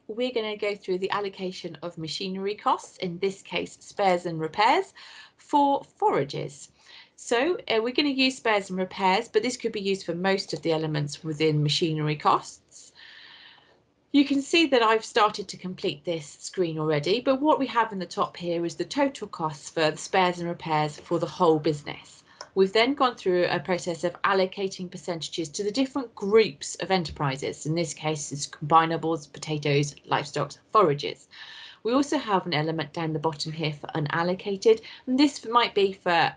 we're going to go through the allocation of machinery costs, in this case spares and repairs, for forages. So we're going to use spares and repairs, but this could be used for most of the elements within machinery costs. You can see that I've started to complete this screen already, but what we have in the top here is the total costs for the spares and repairs for the whole business. We've then gone through a process of allocating percentages to the different groups of enterprises. In this case, it's combinables, potatoes, livestock, forages. We also have an element down the bottom here for unallocated, and this might be for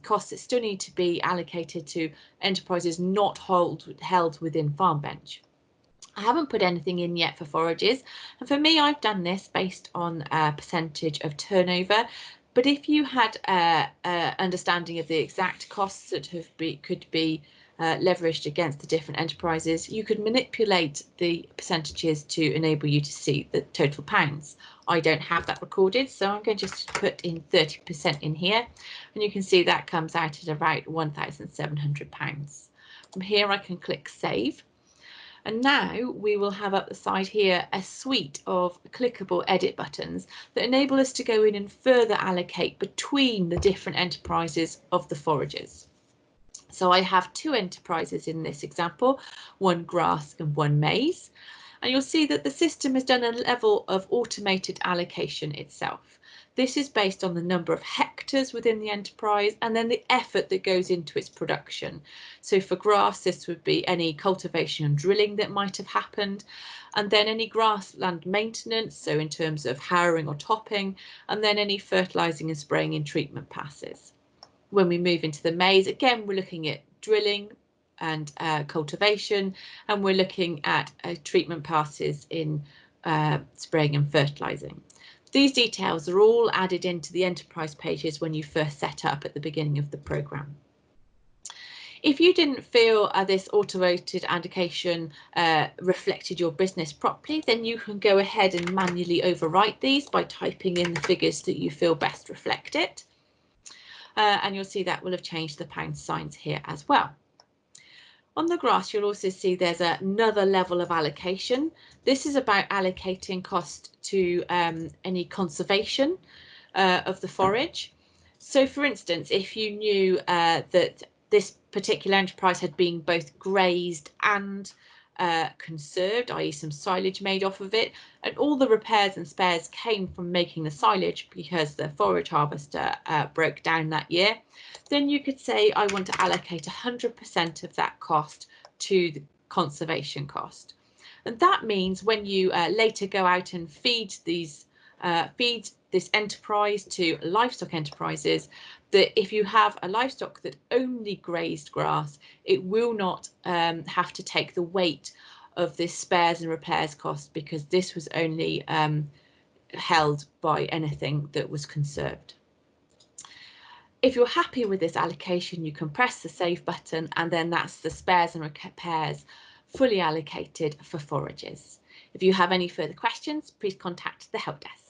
costs that still need to be allocated to enterprises not held within Farmbench. I haven't put anything in yet for forages, and for me I've done this based on a percentage of turnover, but if you had an understanding of the exact costs that could be leveraged against the different enterprises, you could manipulate the percentages to enable you to see the total pounds. I don't have that recorded, so I'm going to just put in 30% in here, and you can see that comes out at about £1,700. From here I can click save. And now we will have up the side here a suite of clickable edit buttons that enable us to go in and further allocate between the different enterprises of the foragers. So I have two enterprises in this example, one grass and one maize. And you'll see that the system has done a level of automated allocation itself. This is based on the number of hectares within the enterprise and then the effort that goes into its production. So for grass, this would be any cultivation and drilling that might have happened, and then any grassland maintenance, so in terms of harrowing or topping, and then any fertilising and spraying in treatment passes. When we move into the maize, again, we're looking at drilling and cultivation, and we're looking at treatment passes in spraying and fertilising. These details are all added into the enterprise pages when you first set up at the beginning of the programme. If you didn't feel this automated allocation reflected your business properly, then you can go ahead and manually overwrite these by typing in the figures that you feel best reflect it. And you'll see that will have changed the pound signs here as well. On the grass, you'll also see there's another level of allocation. This is about allocating cost to any conservation of the forage. So for instance, if you knew that this particular enterprise had been both grazed and conserved, i.e. some silage made off of it, and all the repairs and spares came from making the silage because the forage harvester broke down that year, then you could say I want to allocate 100% of that cost to the conservation cost. And that means when you later go out and feed this enterprise to livestock enterprises, that if you have a livestock that only grazed grass, it will not have to take the weight of this spares and repairs cost, because this was only held by anything that was conserved. If you're happy with this allocation, you can press the save button, and then that's the spares and repairs fully allocated for forages. If you have any further questions, please contact the help desk.